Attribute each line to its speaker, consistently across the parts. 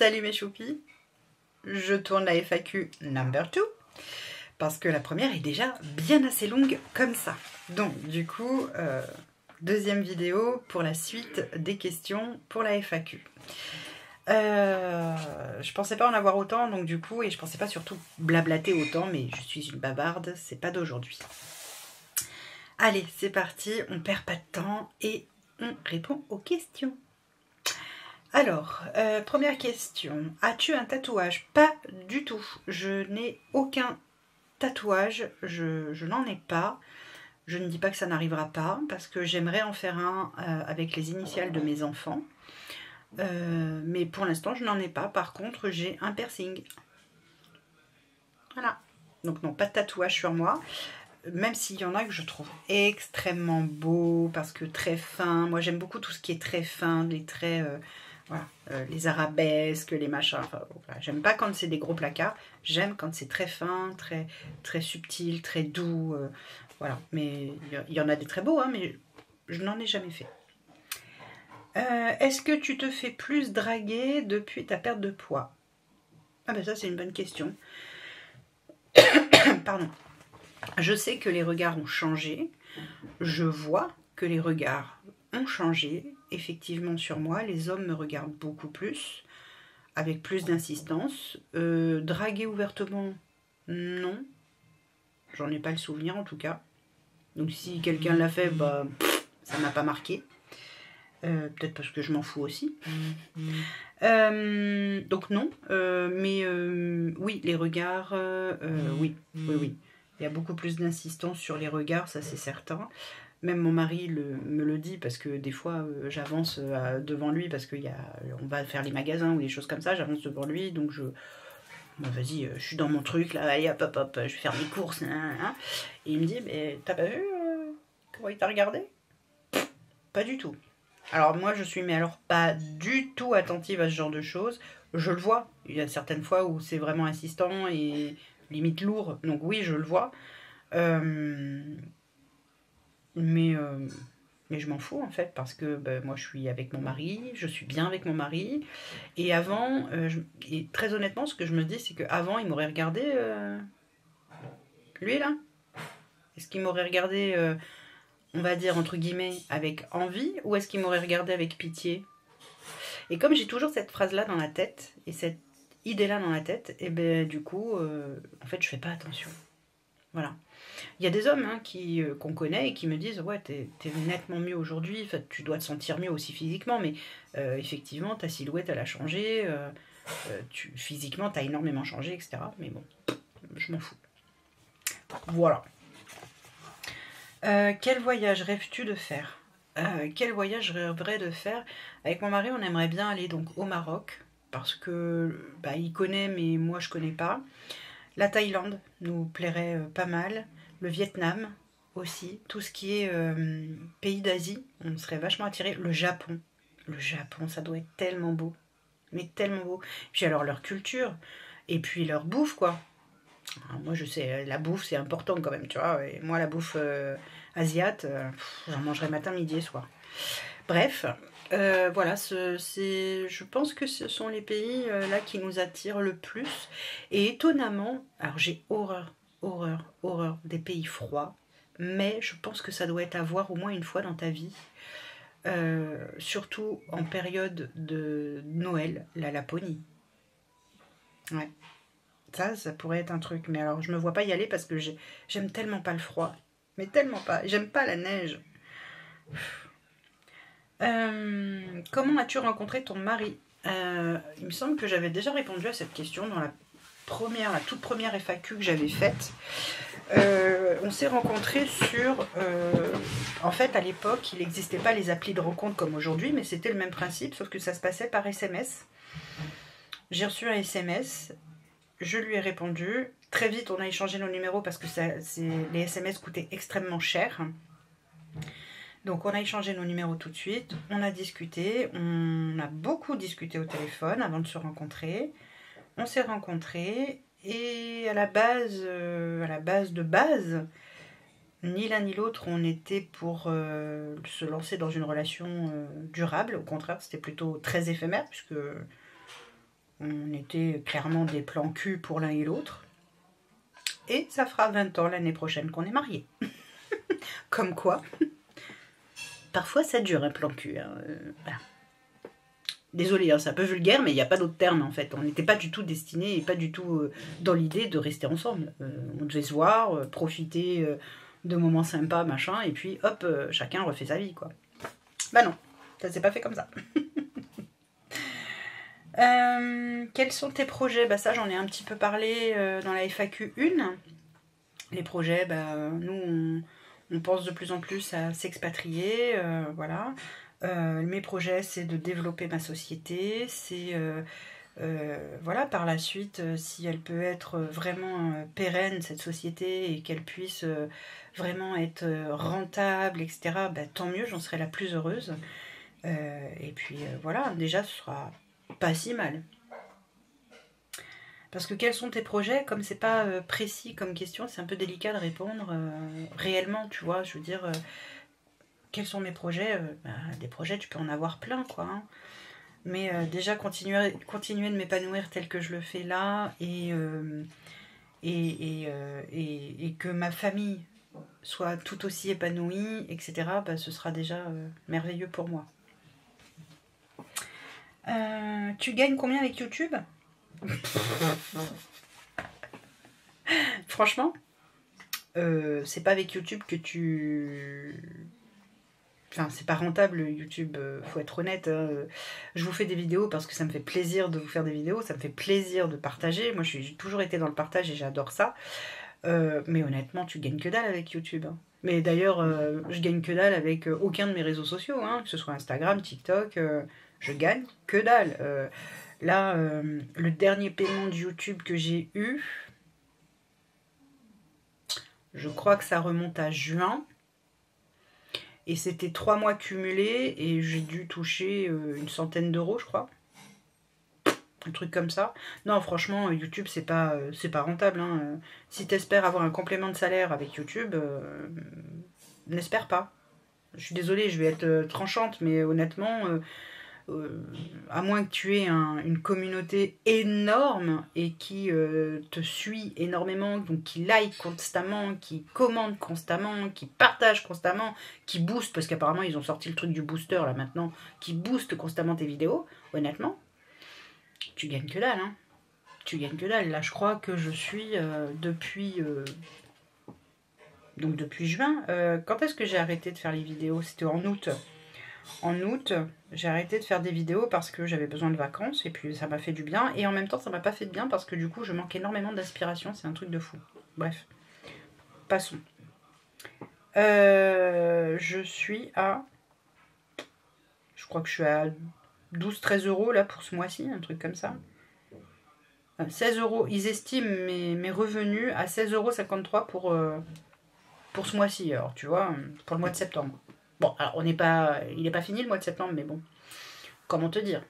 Speaker 1: Salut mes choupis, je tourne la FAQ number 2 parce que la première est déjà bien assez longue comme ça. Donc du coup, deuxième vidéo pour la suite des questions pour la FAQ. Je pensais pas en avoir autant, donc du coup, et je pensais pas surtout blablater autant, mais je suis une bavarde, c'est pas d'aujourd'hui. Allez, c'est parti, on perd pas de temps et on répond aux questions. Alors, première question, as-tu un tatouage? Pas du tout, je n'ai aucun tatouage, je n'en ai pas. Je ne dis pas que ça n'arrivera pas, parce que j'aimerais en faire un avec les initiales de mes enfants. Mais pour l'instant, je n'en ai pas. Par contre, j'ai un piercing. Voilà. Donc non, pas de tatouage sur moi. Même s'il y en a que je trouve extrêmement beau, parce que très fin. Moi, j'aime beaucoup tout ce qui est très fin, les traits... voilà, les arabesques, les machins. Enfin, voilà. J'aime pas quand c'est des gros placards. J'aime quand c'est très fin, très subtil, très doux. Voilà. Mais il y en a des très beaux, hein, mais je n'en ai jamais fait. Est-ce que tu te fais plus draguer depuis ta perte de poids? Ah ben ça, c'est une bonne question. Pardon. Je sais que les regards ont changé. Je vois que les regards ont changé. Effectivement, sur moi, les hommes me regardent beaucoup plus, avec plus d'insistance. Draguer ouvertement, non. J'en ai pas le souvenir, en tout cas. Donc si quelqu'un l'a fait, bah, ça m'a pas marqué. Peut-être parce que je m'en fous aussi. Donc non. Mais oui, les regards, oui. Il y a beaucoup plus d'insistance sur les regards, ça c'est certain. Même mon mari me le dit parce que des fois j'avance devant lui parce qu'on va faire les magasins ou des choses comme ça, j'avance devant lui, donc vas-y, je suis dans mon truc là, allez hop hop hop, je vais faire mes courses, hein. Et il me dit, mais t'as pas vu comment il t'a regardé? Pas du tout. Alors moi je suis mais alors pas du tout attentive à ce genre de choses, je le vois, il y a certaines fois où c'est vraiment insistant et limite lourd, donc oui je le vois. Mais je m'en fous en fait parce que moi je suis avec mon mari, je suis bien avec mon mari. Et avant, et très honnêtement, ce que je me dis, c'est qu'avant il m'aurait regardé, lui là. Est-ce qu'il m'aurait regardé, on va dire entre guillemets, avec envie ou est-ce qu'il m'aurait regardé avec pitié? Et comme j'ai toujours cette phrase-là dans la tête et cette idée-là dans la tête, et ben du coup, en fait je fais pas attention. Voilà. Il y a des hommes hein, qu'on connaît et qui me disent ouais t'es nettement mieux aujourd'hui, tu dois te sentir mieux aussi physiquement, mais effectivement ta silhouette elle a changé, physiquement t'as énormément changé, etc. Mais bon, je m'en fous. Voilà. Quel voyage rêves-tu de faire? Quel voyage je rêverais de faire? Avec mon mari on aimerait bien aller donc au Maroc, parce que il connaît mais moi je connais pas. La Thaïlande nous plairait pas mal. Le Vietnam aussi. Tout ce qui est pays d'Asie, on serait vachement attiré. Le Japon, ça doit être tellement beau. Mais tellement beau. Puis alors leur culture, et puis leur bouffe, quoi. Alors moi je sais, la bouffe c'est important quand même, tu vois. Et moi la bouffe asiate, j'en mangerai matin, midi et soir. Bref, voilà, je pense que ce sont les pays là qui nous attirent le plus. Et étonnamment, alors j'ai horreur des pays froids, mais je pense que ça doit être à voir au moins une fois dans ta vie. Surtout en période de Noël, la Laponie. Ouais, ça pourrait être un truc. Mais alors, je me vois pas y aller parce que j'aime tellement pas le froid. Mais tellement pas. J'aime pas la neige. Comment as-tu rencontré ton mari? Il me semble que j'avais déjà répondu à cette question dans la toute première FAQ que j'avais faite. On s'est rencontrés sur... en fait, à l'époque, il n'existait pas les applis de rencontre comme aujourd'hui, mais c'était le même principe, sauf que ça se passait par SMS. J'ai reçu un SMS, je lui ai répondu. Très vite, on a échangé nos numéros parce que les SMS coûtaient extrêmement cher. Donc on a échangé nos numéros tout de suite, on a discuté, on a beaucoup discuté au téléphone avant de se rencontrer. On s'est rencontrés et à la base de base, ni l'un ni l'autre on était pour se lancer dans une relation durable. Au contraire, c'était plutôt très éphémère puisque On était clairement des plans cul pour l'un et l'autre. Et ça fera 20 ans l'année prochaine qu'on est mariés. Comme quoi, parfois ça dure un plan cul. Hein. Voilà. Désolée, hein, c'est un peu vulgaire, mais il n'y a pas d'autre terme en fait. On n'était pas du tout destinés et pas du tout dans l'idée de rester ensemble. On devait se voir, profiter de moments sympas, machin, et puis hop, chacun refait sa vie, quoi. Bah non, ça s'est pas fait comme ça. Quels sont tes projets? Bah ça, j'en ai un petit peu parlé dans la FAQ 1. Les projets, bah, nous, on pense de plus en plus à s'expatrier, voilà. Mes projets, c'est de développer ma société, c'est voilà, par la suite, si elle peut être vraiment pérenne, cette société, et qu'elle puisse vraiment être rentable, etc., bah, tant mieux, j'en serai la plus heureuse. Et puis voilà, déjà, ce sera pas si mal. Parce que quels sont tes projets? Comme c'est pas précis comme question, c'est un peu délicat de répondre réellement, tu vois. Je veux dire, quels sont mes projets? Bah, des projets, tu peux en avoir plein, quoi. Hein. Mais déjà, continuer de m'épanouir tel que je le fais là, et que ma famille soit tout aussi épanouie, etc., bah, ce sera déjà merveilleux pour moi. Tu gagnes combien avec YouTube? Franchement, c'est pas avec YouTube que tu... Enfin, c'est pas rentable YouTube, faut être honnête. Hein. Je vous fais des vidéos parce que ça me fait plaisir de vous faire des vidéos, ça me fait plaisir de partager. Moi, j'ai toujours été dans le partage et j'adore ça. Mais honnêtement, tu gagnes que dalle avec YouTube. Hein. Mais d'ailleurs, je gagne que dalle avec aucun de mes réseaux sociaux, hein, que ce soit Instagram, TikTok, je gagne que dalle. Là, le dernier paiement de YouTube que j'ai eu, je crois que ça remonte à juin. Et c'était 3 mois cumulés et j'ai dû toucher une centaine d'euros, je crois. Un truc comme ça. Non, franchement, YouTube, c'est pas rentable. Hein. Si t'espères avoir un complément de salaire avec YouTube, n'espère pas. Je suis désolée, je vais être tranchante, mais honnêtement, à moins que tu aies une communauté énorme et qui te suit énormément, donc qui like constamment, qui commente constamment, qui partage constamment, qui booste, parce qu'apparemment ils ont sorti le truc du booster là maintenant, qui booste constamment tes vidéos, honnêtement, tu gagnes que dalle. Hein. Tu gagnes que dalle. Là, je crois que je suis depuis juin. Quand est-ce que j'ai arrêté de faire les vidéos? C'était en août. En août, j'ai arrêté de faire des vidéos parce que j'avais besoin de vacances et puis ça m'a fait du bien. Et en même temps, ça m'a pas fait de bien parce que du coup, je manque énormément d'inspiration. C'est un truc de fou. Bref, passons. Je suis à... Je crois que je suis à 12-13 euros là pour ce mois-ci, un truc comme ça. 16 euros. Ils estiment mes revenus à 16,53 € pour ce mois-ci. Alors, tu vois, pour le mois de septembre. Bon, alors il n'est pas fini le mois de septembre, mais bon, comment te dire?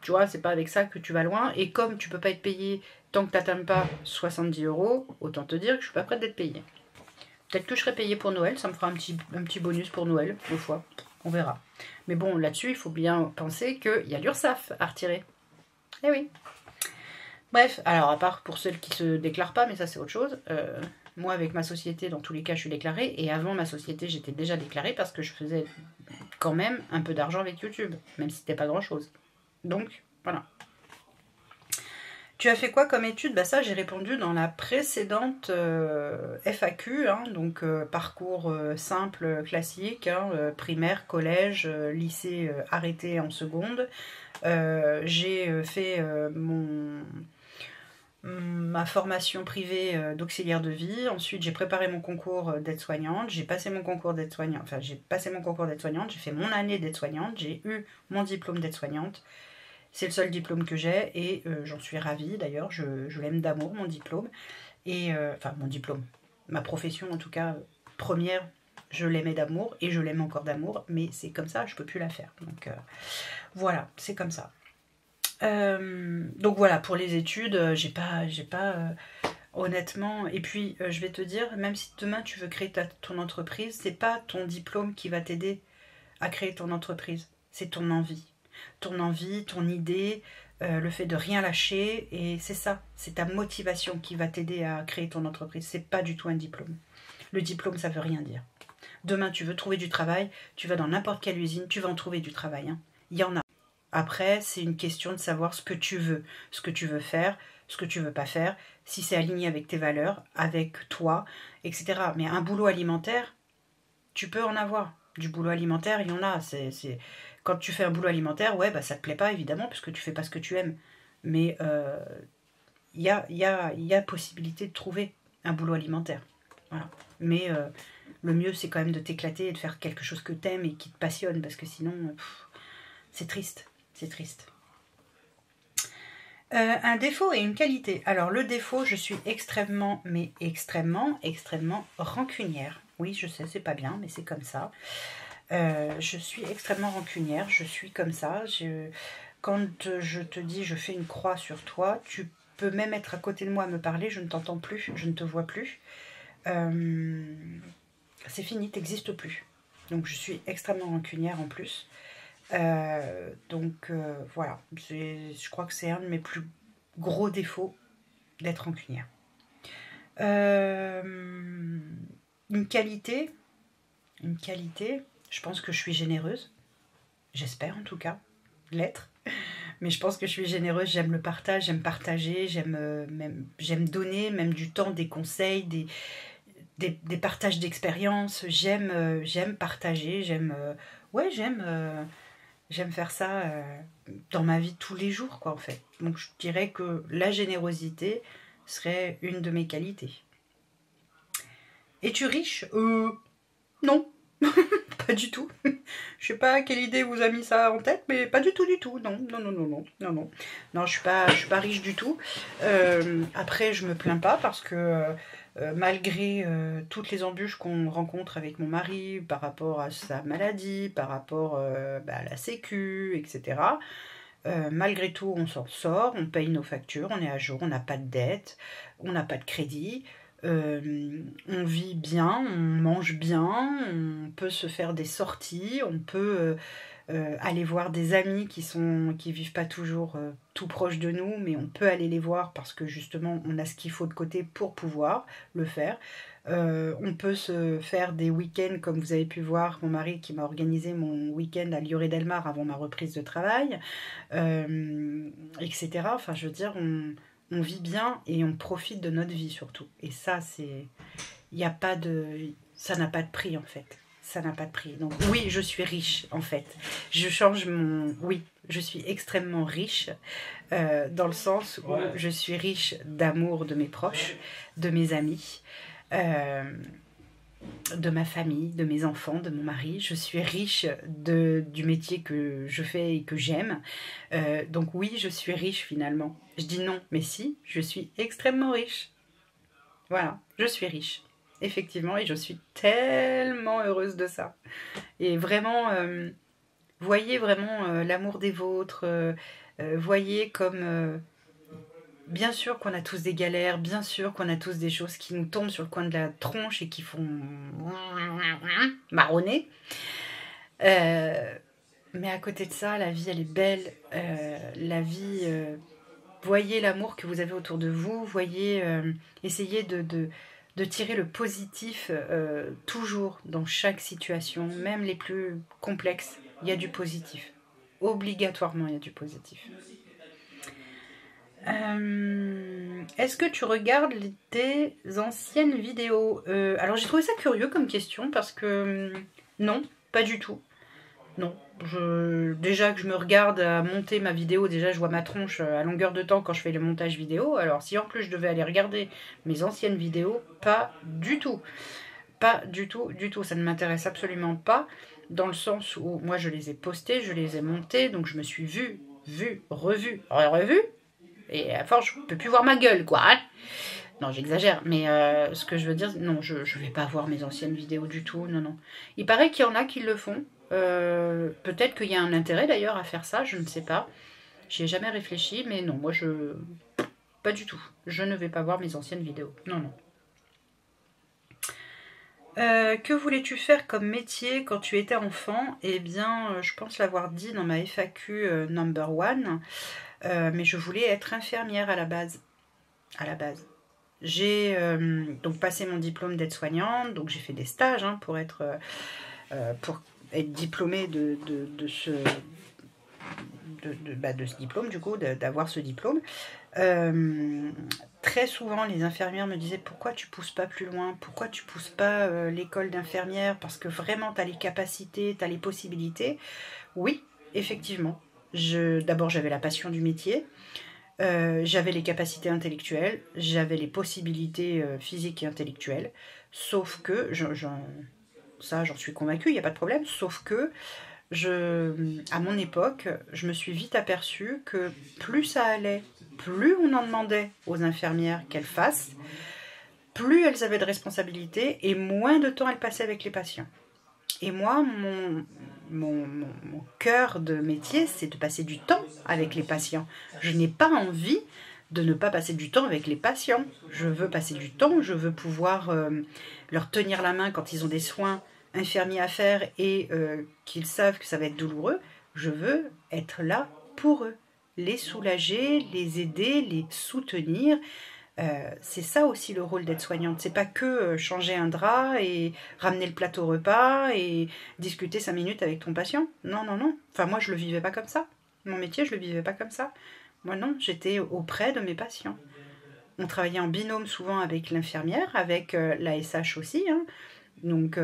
Speaker 1: Tu vois, c'est pas avec ça que tu vas loin. Et comme tu peux pas être payé tant que tu n'atteins pas 70 €, autant te dire que je suis pas prête d'être payée. Peut-être que je serai payée pour Noël, ça me fera un petit bonus pour Noël, deux fois. On verra. Mais bon, là-dessus, il faut bien penser qu'il y a l'URSSAF à retirer. Eh oui. Bref, alors à part pour celles qui se déclarent pas, mais ça c'est autre chose. Moi, avec ma société, dans tous les cas, je suis déclarée. Et avant ma société, j'étais déjà déclarée parce que je faisais quand même un peu d'argent avec YouTube, même si c'était pas grand-chose. Donc, voilà. Tu as fait quoi comme études? Bah ça, j'ai répondu dans la précédente FAQ, hein, donc parcours simple, classique, hein, primaire, collège, lycée arrêté en seconde. J'ai fait ma formation privée d'auxiliaire de vie. Ensuite, j'ai préparé mon concours d'aide-soignante. J'ai passé mon concours d'aide-soignante. Enfin, j'ai passé mon concours d'aide-soignante. J'ai fait mon année d'aide-soignante. J'ai eu mon diplôme d'aide-soignante. C'est le seul diplôme que j'ai et j'en suis ravie. D'ailleurs, je l'aime d'amour, mon diplôme. Et enfin, mon diplôme. Ma profession, en tout cas, première, je l'aimais d'amour et je l'aime encore d'amour. Mais c'est comme ça, je peux plus la faire. Donc, voilà, c'est comme ça. Donc voilà, pour les études, j'ai pas honnêtement, et puis je vais te dire, même si demain tu veux créer ton entreprise, c'est pas ton diplôme qui va t'aider à créer ton entreprise, c'est ton envie, ton idée, le fait de rien lâcher, et c'est ça, c'est ta motivation qui va t'aider à créer ton entreprise. C'est pas du tout un diplôme. Le diplôme, ça veut rien dire. Demain, tu veux trouver du travail, tu vas dans n'importe quelle usine, tu vas en trouver du travail. Hein. Il y en a. Après, c'est une question de savoir ce que tu veux faire, ce que tu veux pas faire, si c'est aligné avec tes valeurs, avec toi, etc. Mais un boulot alimentaire, tu peux en avoir. Du boulot alimentaire, il y en a. Quand tu fais un boulot alimentaire, ouais, bah ça te plaît pas, évidemment, parce que tu fais pas ce que tu aimes. Mais il y a possibilité de trouver un boulot alimentaire. Voilà. Mais le mieux, c'est quand même de t'éclater et de faire quelque chose que tu aimes et qui te passionne, parce que sinon, c'est triste. C'est triste. Un défaut et une qualité. Alors, le défaut, je suis extrêmement, mais extrêmement, extrêmement rancunière. Oui, je sais, c'est pas bien, mais c'est comme ça. Je suis extrêmement rancunière, je suis comme ça. Quand je te dis je fais une croix sur toi, tu peux même être à côté de moi à me parler, je ne t'entends plus, je ne te vois plus. C'est fini, t'existes plus. Donc je suis extrêmement rancunière en plus. Voilà, je crois que c'est un de mes plus gros défauts d'être rancunière. Une qualité, je pense que je suis généreuse. J'espère en tout cas l'être. Mais je pense que je suis généreuse, j'aime le partage, j'aime partager, j'aime donner même du temps, des conseils, des partages d'expériences. J'aime partager, j'aime faire ça dans ma vie tous les jours, quoi, en fait. Donc je dirais que la générosité serait une de mes qualités. Es-tu riche? Non. Pas du tout. Je sais pas quelle idée vous a mis ça en tête, mais pas du tout, du tout. Non, non, non, non, non, non, non. Non, je suis pas riche du tout. Après, je me plains pas parce que malgré toutes les embûches qu'on rencontre avec mon mari par rapport à sa maladie, par rapport à la sécu, etc. Malgré tout, on s'en sort, on paye nos factures, on est à jour, on n'a pas de dette, on n'a pas de crédit. On vit bien, on mange bien, on peut se faire des sorties, on peut aller voir des amis qui vivent pas toujours tout proche de nous, mais on peut aller les voir parce que justement on a ce qu'il faut de côté pour pouvoir le faire. On peut se faire des week-ends, comme vous avez pu voir, mon mari qui m'a organisé mon week-end à Lloret del Mar avant ma reprise de travail, etc. Enfin, je veux dire, on vit bien et on profite de notre vie surtout. Et ça, ça n'a pas de prix en fait. Ça n'a pas de prix. Donc oui, je suis riche en fait. Oui, je suis extrêmement riche dans le sens où je suis riche d'amour de mes proches, de mes amis, de ma famille, de mes enfants, de mon mari. Je suis riche du métier que je fais et que j'aime. Donc oui, je suis riche finalement. Je dis non, mais si, je suis extrêmement riche. Voilà, je suis riche. Effectivement, et je suis tellement heureuse de ça. Et vraiment, voyez vraiment l'amour des vôtres. Voyez comme... bien sûr qu'on a tous des galères, bien sûr qu'on a tous des choses qui nous tombent sur le coin de la tronche et qui font marronner. Mais à côté de ça, la vie, elle est belle. La vie, voyez l'amour que vous avez autour de vous. Voyez, essayez de tirer le positif toujours dans chaque situation, même les plus complexes. Il y a du positif. Obligatoirement, il y a du positif. Est-ce que tu regardes tes anciennes vidéos? Alors j'ai trouvé ça curieux comme question parce que non, pas du tout. Non, déjà que je me regarde à monter ma vidéo, déjà je vois ma tronche à longueur de temps quand je fais le montage vidéo. Alors si en plus je devais aller regarder mes anciennes vidéos, pas du tout. Pas du tout, du tout. Ça ne m'intéresse absolument pas dans le sens où moi je les ai postées, je les ai montées, donc je me suis vue, revue. Et à force, je ne peux plus voir ma gueule, quoi. Hein, non, j'exagère. Mais ce que je veux dire, non, je ne vais pas voir mes anciennes vidéos du tout. Non, non. Il paraît qu'il y en a qui le font. Peut-être qu'il y a un intérêt d'ailleurs à faire ça, je ne sais pas. J'y ai jamais réfléchi, mais non, moi pas du tout. Je ne vais pas voir mes anciennes vidéos. Non, non. Que voulais-tu faire comme métier quand tu étais enfant? Eh bien, je pense l'avoir dit dans ma FAQ number one. mais je voulais être infirmière à la base. J'ai donc passé mon diplôme d'aide-soignante, donc j'ai fait des stages hein, pour être diplômée de ce diplôme, du coup, d'avoir ce diplôme. Très souvent, les infirmières me disaient pourquoi tu pousses pas plus loin, pourquoi tu pousses pas l'école d'infirmière, parce que vraiment tu as les capacités, tu as les possibilités. Oui, effectivement. D'abord, j'avais la passion du métier, j'avais les capacités intellectuelles, j'avais les possibilités physiques et intellectuelles, sauf que, ça j'en suis convaincue, il n'y a pas de problème, sauf que à mon époque, je me suis vite aperçue que plus ça allait, plus on en demandait aux infirmières qu'elles fassent, plus elles avaient de responsabilités et moins de temps elles passaient avec les patients. Et moi, mon cœur de métier, c'est de passer du temps avec les patients. Je n'ai pas envie de ne pas passer du temps avec les patients. Je veux passer du temps, je veux pouvoir leur tenir la main quand ils ont des soins infirmiers à faire et qu'ils savent que ça va être douloureux. Je veux être là pour eux, les soulager, les aider, les soutenir. C'est ça aussi le rôle d'aide-soignante. C'est pas que changer un drap et ramener le plateau au repas et discuter 5 minutes avec ton patient. Non, non, non. Enfin, moi, je le vivais pas comme ça. Mon métier, je le vivais pas comme ça. Moi, non, j'étais auprès de mes patients. On travaillait en binôme souvent avec l'infirmière, avec l'ASH aussi. Hein. Donc,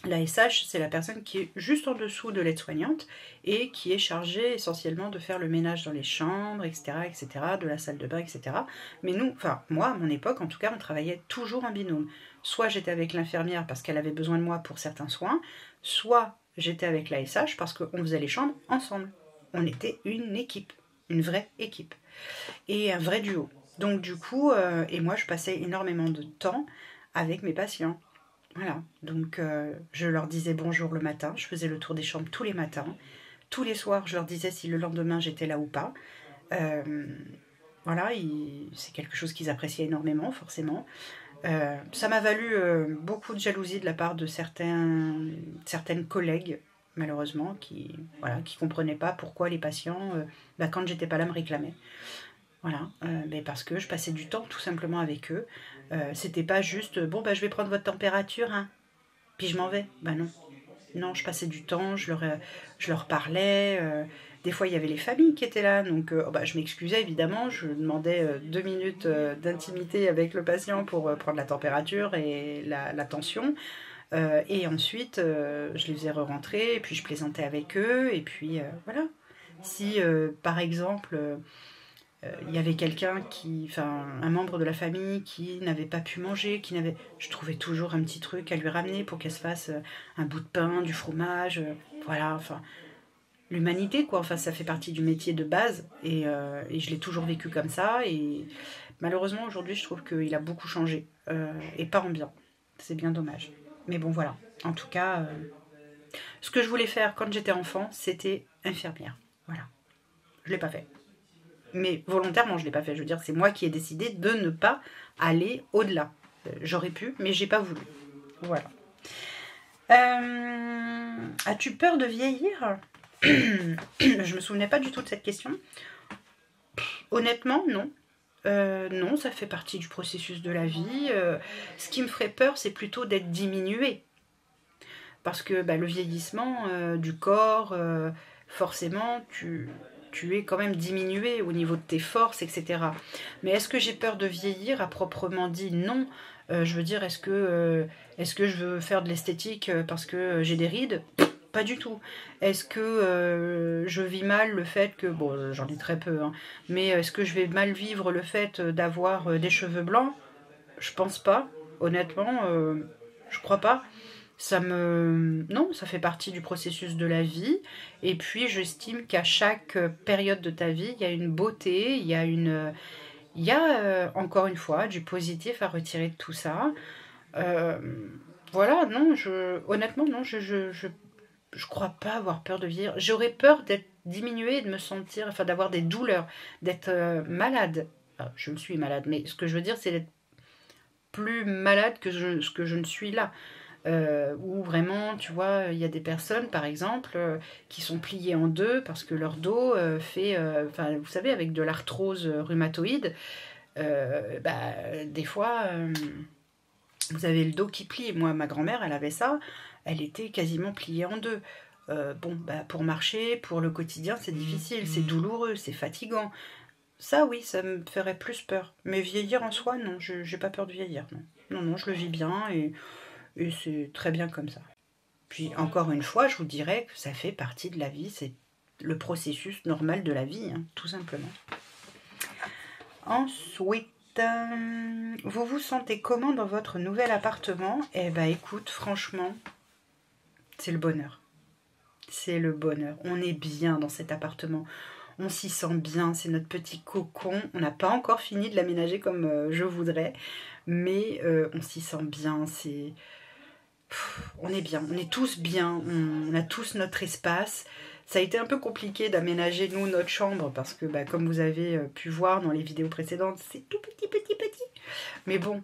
Speaker 1: l'ASH, c'est la personne qui est juste en dessous de l'aide-soignante et qui est chargée essentiellement de faire le ménage dans les chambres, etc., de la salle de bain, etc. Mais nous, enfin moi, à mon époque, en tout cas, on travaillait toujours en binôme. Soit j'étais avec l'infirmière parce qu'elle avait besoin de moi pour certains soins, soit j'étais avec l'ASH parce qu'on faisait les chambres ensemble. On était une équipe, une vraie équipe et un vrai duo. Donc du coup, et moi, je passais énormément de temps avec mes patients. Voilà, donc je leur disais bonjour le matin, je faisais le tour des chambres tous les matins. Tous les soirs, je leur disais si le lendemain j'étais là ou pas. Voilà, c'est quelque chose qu'ils appréciaient énormément, forcément. Ça m'a valu beaucoup de jalousie de la part de certaines collègues, malheureusement, qui comprenaient pas pourquoi les patients, quand j'étais pas là, me réclamaient. Voilà, mais parce que je passais du temps tout simplement avec eux. C'était pas juste bon je vais prendre votre température, hein, puis je m'en vais. Non. Non, je passais du temps, je leur parlais. Des fois, il y avait les familles qui étaient là, donc je m'excusais évidemment. Je demandais 2 minutes d'intimité avec le patient pour prendre la température et la tension. Et ensuite, je les faisais re-rentrer, et puis je plaisantais avec eux, et puis voilà. Si, par exemple, il y avait un membre de la famille qui n'avait pas pu manger, je trouvais toujours un petit truc à lui ramener pour qu'elle se fasse un bout de pain, du fromage, voilà, enfin, l'humanité quoi, enfin ça fait partie du métier de base et je l'ai toujours vécu comme ça et malheureusement aujourd'hui je trouve qu'il a beaucoup changé et pas en bien, c'est bien dommage. Mais bon voilà, en tout cas, ce que je voulais faire quand j'étais enfant, c'était infirmière, voilà, je l'ai pas fait. Mais volontairement, je ne l'ai pas fait. Je veux dire, c'est moi qui ai décidé de ne pas aller au-delà. J'aurais pu, mais j'ai pas voulu. Voilà. As-tu peur de vieillir? Je me souvenais pas du tout de cette question. Honnêtement, non. Non, ça fait partie du processus de la vie. Ce qui me ferait peur, c'est plutôt d'être diminuée. Parce que le vieillissement du corps, forcément, tu es quand même diminué au niveau de tes forces, etc. Mais est-ce que j'ai peur de vieillir à proprement dit? Non. Je veux dire, est-ce que je veux faire de l'esthétique parce que j'ai des rides? Pas du tout. Est-ce que je vis mal le fait que... Bon, j'en ai très peu, hein, mais est-ce que je vais mal vivre le fait d'avoir des cheveux blancs? Je pense pas. Honnêtement, je crois pas. Non, ça fait partie du processus de la vie. Et puis, j'estime qu'à chaque période de ta vie, il y a une beauté, il y a encore une fois, du positif à retirer de tout ça. Voilà, non, honnêtement, non, je crois pas avoir peur de vieillir. J'aurais peur d'être diminuée, de me sentir, enfin, d'avoir des douleurs, d'être malade. Enfin, je suis malade, mais ce que je veux dire, c'est d'être plus malade que ce que je ne suis là. Où vraiment, tu vois, il y a des personnes, par exemple, qui sont pliées en deux parce que leur dos fait, enfin, vous savez, avec de l'arthrose rhumatoïde, des fois, vous avez le dos qui plie. Moi, ma grand-mère, elle avait ça, elle était quasiment pliée en deux. Bon, pour marcher, pour le quotidien, c'est difficile, c'est douloureux, c'est fatigant. Ça, oui, ça me ferait plus peur. Mais vieillir en soi, non, je n'ai pas peur de vieillir, non. Non, non, je le vis bien et c'est très bien comme ça. Puis encore une fois, je vous dirais que ça fait partie de la vie, c'est le processus normal de la vie, hein, tout simplement. Ensuite, vous vous sentez comment dans votre nouvel appartement? Eh ben écoute, franchement, c'est le bonheur. C'est le bonheur. On est bien dans cet appartement. On s'y sent bien, c'est notre petit cocon. On n'a pas encore fini de l'aménager comme je voudrais, mais on s'y sent bien. On est bien, on est tous bien, on a tous notre espace. Ça a été un peu compliqué d'aménager, nous, notre chambre, parce que, comme vous avez pu voir dans les vidéos précédentes, c'est tout petit, petit, petit. Mais bon,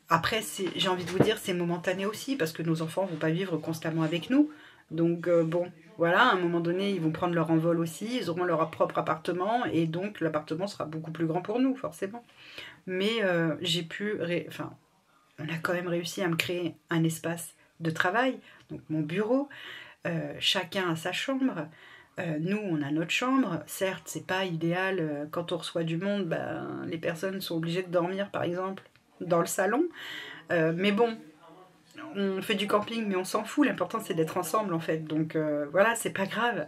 Speaker 1: après, j'ai envie de vous dire, c'est momentané aussi, parce que nos enfants ne vont pas vivre constamment avec nous. Donc, bon, voilà, à un moment donné, ils vont prendre leur envol aussi, ils auront leur propre appartement, et donc l'appartement sera beaucoup plus grand pour nous, forcément. Mais j'ai pu... Enfin, on a quand même réussi à me créer un espace de travail, donc mon bureau, chacun a sa chambre, nous on a notre chambre, certes c'est pas idéal, quand on reçoit du monde, les personnes sont obligées de dormir par exemple dans le salon, mais bon, on fait du camping mais on s'en fout, l'important c'est d'être ensemble en fait, donc voilà, c'est pas grave.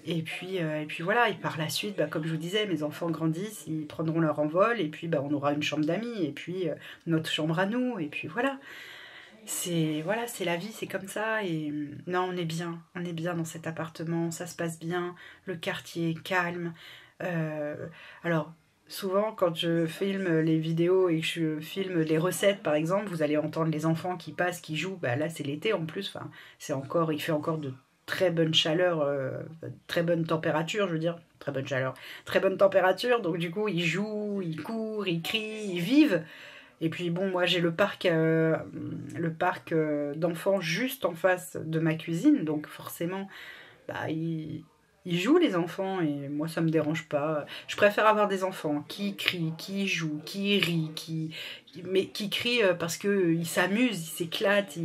Speaker 1: Et puis voilà, et par la suite, comme je vous disais, mes enfants grandissent, ils prendront leur envol, et puis on aura une chambre d'amis, et puis notre chambre à nous, et puis voilà. C'est la vie, c'est comme ça, et non, on est bien dans cet appartement, ça se passe bien, le quartier est calme. Euh, alors, souvent, quand je filme les vidéos et que je filme les recettes, par exemple, vous allez entendre les enfants qui passent, qui jouent. Là, c'est l'été en plus. Enfin, il fait encore de très bonne chaleur, très bonne température, je veux dire, très bonne chaleur, très bonne température. Donc du coup, ils jouent, ils courent, ils crient, ils vivent. Et puis bon, moi j'ai le parc d'enfants juste en face de ma cuisine, donc forcément, ils jouent les enfants et moi ça me dérange pas. Je préfère avoir des enfants qui crient, qui jouent, qui rient, mais qui crient parce qu'ils s'amusent, ils s'éclatent,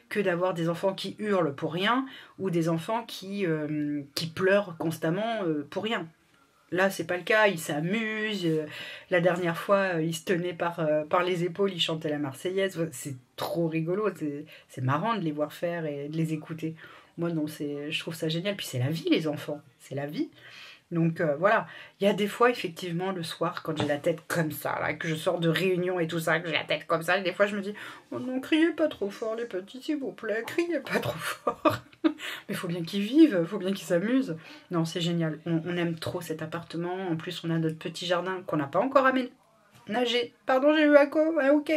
Speaker 1: que d'avoir des enfants qui hurlent pour rien ou des enfants qui pleurent constamment pour rien. Là, c'est pas le cas, ils s'amusent. La dernière fois, ils se tenaient par les épaules, ils chantaient la Marseillaise. C'est trop rigolo, c'est marrant de les voir faire et de les écouter. Moi, non, je trouve ça génial. Puis c'est la vie, les enfants, c'est la vie. Donc voilà, il y a des fois, effectivement, le soir, quand j'ai la tête comme ça, là, que je sors de réunion et tout ça, que j'ai la tête comme ça, des fois, je me dis, oh non, criez pas trop fort, les petits, s'il vous plaît, criez pas trop fort. Mais il faut bien qu'ils vivent, il faut bien qu'ils s'amusent. Non, c'est génial, on aime trop cet appartement. En plus, on a notre petit jardin qu'on n'a pas encore aménagé. Pardon, j'ai eu un co, ok.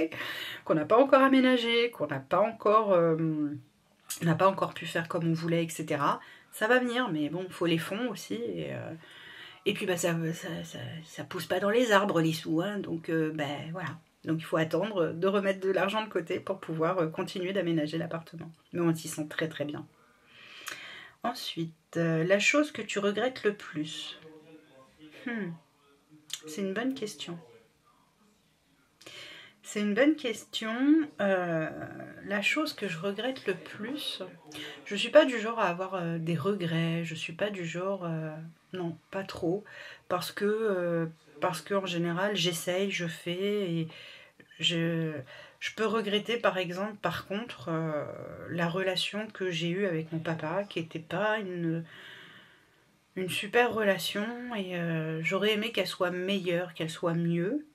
Speaker 1: Qu'on n'a pas encore aménagé, qu'on n'a pas encore... on n'a pas encore pu faire comme on voulait, etc. Ça va venir, mais bon, il faut les fonds aussi. Et puis, ça pousse pas dans les arbres, les sous. Hein, donc, voilà. Donc, il faut attendre de remettre de l'argent de côté pour pouvoir continuer d'aménager l'appartement. Mais on s'y sent très, très bien. Ensuite, la chose que tu regrettes le plus. C'est une bonne question. C'est une bonne question. La chose que je regrette le plus, je suis pas du genre à avoir des regrets. Je suis pas du genre, non, pas trop, parce que en général, j'essaye, je fais et je peux regretter par exemple, par contre, la relation que j'ai eue avec mon papa, qui n'était pas une super relation et j'aurais aimé qu'elle soit meilleure, qu'elle soit mieux.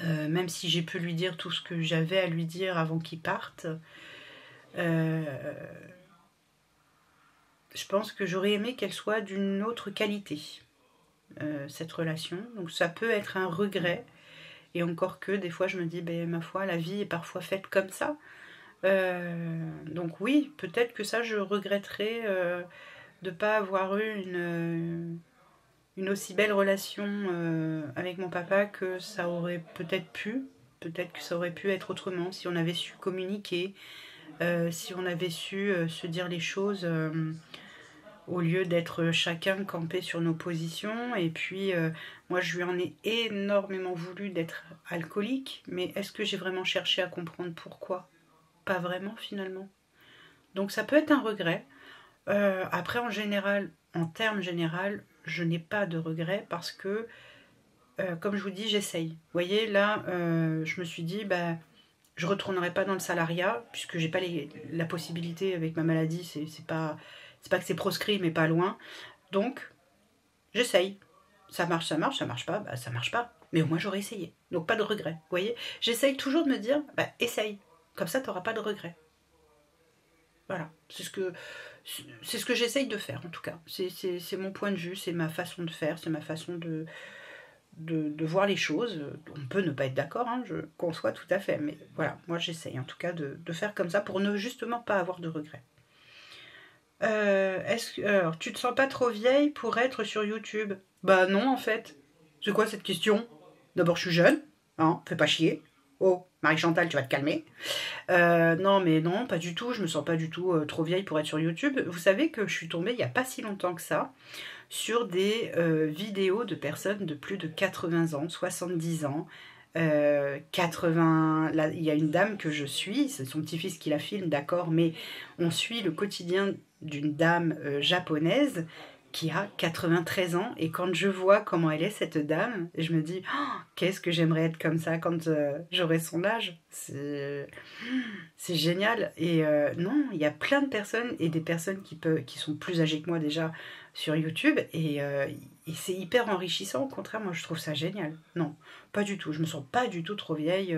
Speaker 1: Même si j'ai pu lui dire tout ce que j'avais à lui dire avant qu'il parte, je pense que j'aurais aimé qu'elle soit d'une autre qualité, cette relation. Donc ça peut être un regret, et encore que des fois je me dis, ma foi, la vie est parfois faite comme ça. Donc oui, peut-être que ça je regretterais de ne pas avoir eu une aussi belle relation avec mon papa que ça aurait peut-être pu. Peut-être que ça aurait pu être autrement si on avait su communiquer, si on avait su se dire les choses au lieu d'être chacun campé sur nos positions. Et puis, moi, je lui en ai énormément voulu d'être alcoolique, mais est-ce que j'ai vraiment cherché à comprendre pourquoi? Pas vraiment, finalement. Donc, ça peut être un regret. Après, en général, en termes général, je n'ai pas de regret parce que, comme je vous dis, j'essaye. Vous voyez, là, je me suis dit, bah, je ne retournerai pas dans le salariat, puisque j'ai pas la possibilité avec ma maladie, c'est pas que c'est proscrit, mais pas loin. Donc, j'essaye. Ça marche, ça marche pas, bah ça marche pas. Mais au moins j'aurais essayé. Donc pas de regret. Vous voyez, j'essaye toujours de me dire, bah essaye. Comme ça, tu n'auras pas de regret. Voilà. C'est ce que j'essaye de faire, en tout cas. C'est mon point de vue, c'est ma façon de faire, c'est ma façon de voir les choses. On peut ne pas être d'accord, hein, je conçois tout à fait. Mais voilà, moi j'essaye en tout cas de faire comme ça pour ne justement pas avoir de regrets. Alors, tu te sens pas trop vieille pour être sur YouTube? Bah non, en fait. C'est quoi cette question? D'abord, je suis jeune, hein, fais pas chier. Oh, Marie-Chantal, tu vas te calmer. Non, mais non, pas du tout. Je me sens pas du tout trop vieille pour être sur YouTube. Vous savez que je suis tombée il y a pas si longtemps que ça sur des vidéos de personnes de plus de 80 ans, 70 ans. 80, là, il y a une dame que je suis, c'est son petit-fils qui la filme, d'accord, mais on suit le quotidien d'une dame japonaise qui a 93 ans, et quand je vois comment elle est cette dame, je me dis oh, qu'est-ce que j'aimerais être comme ça quand j'aurai son âge. C'est génial. Et non, il y a plein de personnes, et des personnes qui sont plus âgées que moi déjà sur YouTube, et c'est hyper enrichissant. Au contraire, moi je trouve ça génial. Non, pas du tout, je me sens pas du tout trop vieille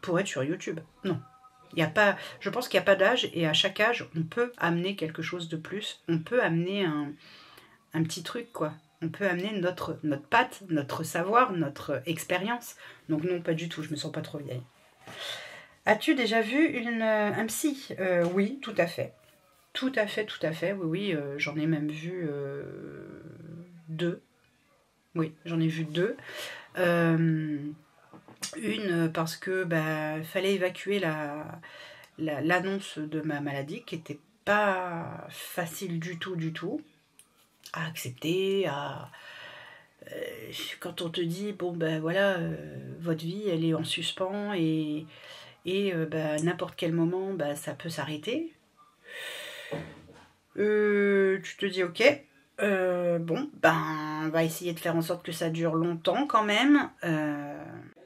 Speaker 1: pour être sur YouTube. Non. Il y a pas, je pense qu'il n'y a pas d'âge, et à chaque âge, on peut amener quelque chose de plus. On peut amener un petit truc, quoi. On peut amener notre patte, notre savoir, notre expérience. Donc non, pas du tout, je me sens pas trop vieille. As-tu déjà vu un psy? Oui, tout à fait. Tout à fait, tout à fait. Oui, oui, j'en ai même vu 2. Oui, j'en ai vu 2. Une parce que bah, fallait évacuer l'annonce de ma maladie qui n'était pas facile du tout à accepter. Quand on te dit bon ben voilà, votre vie elle est en suspens, et bah, n'importe quel moment bah, ça peut s'arrêter. Tu te dis ok, bon ben on va essayer de faire en sorte que ça dure longtemps quand même.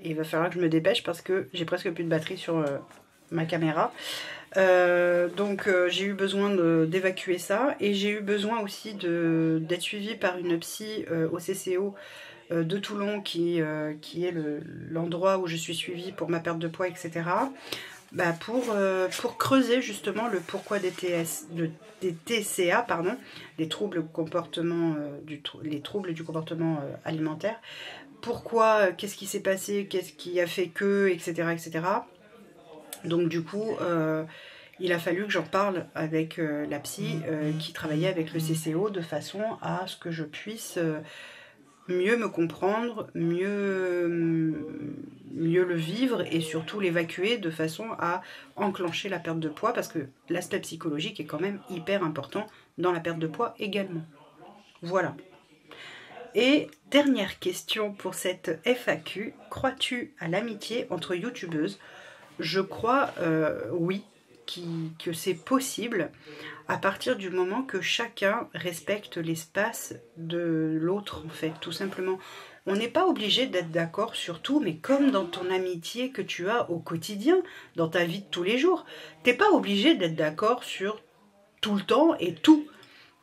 Speaker 1: Et il va falloir que je me dépêche parce que j'ai presque plus de batterie sur ma caméra. Donc j'ai eu besoin d'évacuer ça, et j'ai eu besoin aussi d'être suivie par une psy au CCO de Toulon qui est l'endroit où je suis suivie pour ma perte de poids, etc. Bah pour creuser justement le pourquoi des TCA, pardon, des troubles comportement, les troubles du comportement alimentaire. Pourquoi, qu'est-ce qui s'est passé, qu'est-ce qui a fait que, etc. etc. Donc du coup, il a fallu que j'en parle avec la psy qui travaillait avec le CCO, de façon à ce que je puisse mieux me comprendre, mieux le vivre, et surtout l'évacuer de façon à enclencher la perte de poids, parce que l'aspect psychologique est quand même hyper important dans la perte de poids également. Voilà. Et dernière question pour cette FAQ, crois-tu à l'amitié entre youtubeuses? Je crois, oui, que c'est possible à partir du moment que chacun respecte l'espace de l'autre, en fait, tout simplement. On n'est pas obligé d'être d'accord sur tout, mais comme dans ton amitié que tu as au quotidien, dans ta vie de tous les jours, t'es pas obligé d'être d'accord sur tout le temps et tout.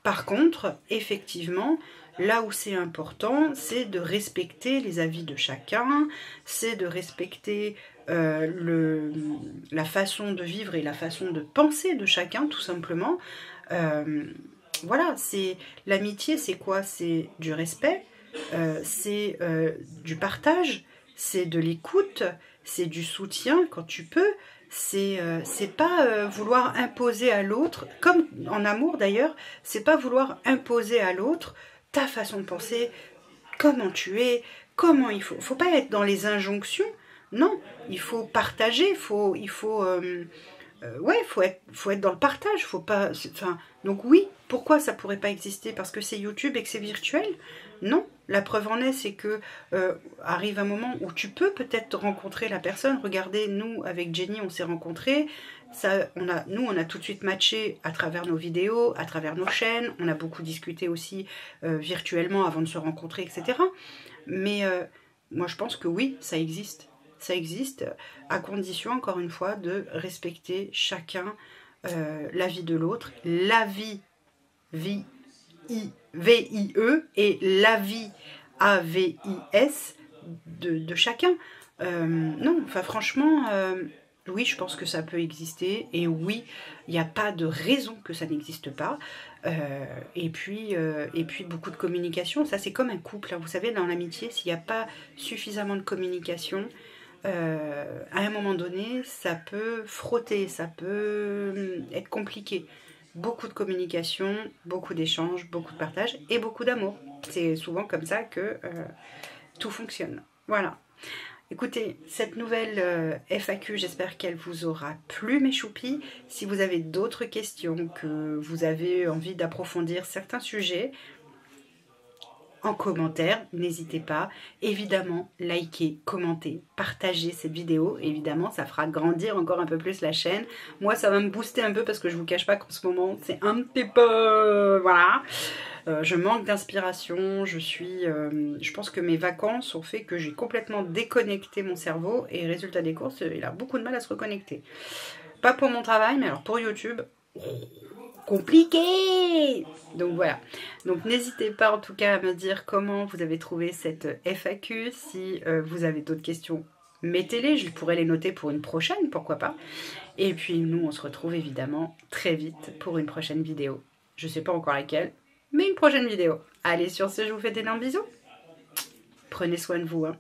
Speaker 1: Par contre, effectivement, là où c'est important, c'est de respecter les avis de chacun, c'est de respecter la façon de vivre et la façon de penser de chacun, tout simplement. Voilà, l'amitié, c'est quoi? C'est du respect, c'est du partage, c'est de l'écoute, c'est du soutien quand tu peux. C'est pas vouloir imposer à l'autre, comme en amour d'ailleurs, c'est pas vouloir imposer à l'autre ta façon de penser, comment tu es, comment il faut. Faut pas être dans les injonctions, Non, il faut partager, ouais, faut être dans le partage, faut pas, enfin, donc oui, pourquoi ça pourrait pas exister? Parce que c'est YouTube et que c'est virtuel? Non, la preuve en est, c'est que arrive un moment où tu peux peut-être rencontrer la personne. Regardez, nous, avec Jenny, on s'est rencontrés, nous, on a tout de suite matché à travers nos vidéos, à travers nos chaînes, on a beaucoup discuté aussi virtuellement avant de se rencontrer, etc. Mais moi, je pense que oui, ça existe. Ça existe, à condition, encore une fois, de respecter chacun la vie de l'autre, la vie, V-I-E, et la vie, A-V-I-S, de chacun. Non, enfin franchement, oui, je pense que ça peut exister, et oui, il n'y a pas de raison que ça n'existe pas. Et puis beaucoup de communication, ça c'est comme un couple, hein. Vous savez, dans l'amitié, s'il n'y a pas suffisamment de communication, à un moment donné, ça peut frotter, ça peut être compliqué. Beaucoup de communication, beaucoup d'échanges, beaucoup de partage et beaucoup d'amour. C'est souvent comme ça que tout fonctionne. Voilà. Écoutez, cette nouvelle FAQ, j'espère qu'elle vous aura plu, mes choupis. Si vous avez d'autres questions, que vous avez envie d'approfondir certains sujets, en commentaire, n'hésitez pas. Évidemment, likez, commentez, partagez cette vidéo. Évidemment, ça fera grandir encore un peu plus la chaîne. Moi, ça va me booster un peu parce que je vous cache pas qu'en ce moment, c'est un petit peu... Voilà. Je manque d'inspiration. Je pense que mes vacances ont fait que j'ai complètement déconnecté mon cerveau. Et résultat des courses, il a beaucoup de mal à se reconnecter. Pas pour mon travail, mais alors pour YouTube... compliqué. Donc voilà, donc n'hésitez pas en tout cas à me dire comment vous avez trouvé cette FAQ. Si vous avez d'autres questions, mettez-les, je pourrais les noter pour une prochaine, pourquoi pas. Et puis nous, on se retrouve évidemment très vite pour une prochaine vidéo. Je sais pas encore laquelle, mais une prochaine vidéo. Allez, sur ce, je vous fais d'énormes bisous. Prenez soin de vous, hein.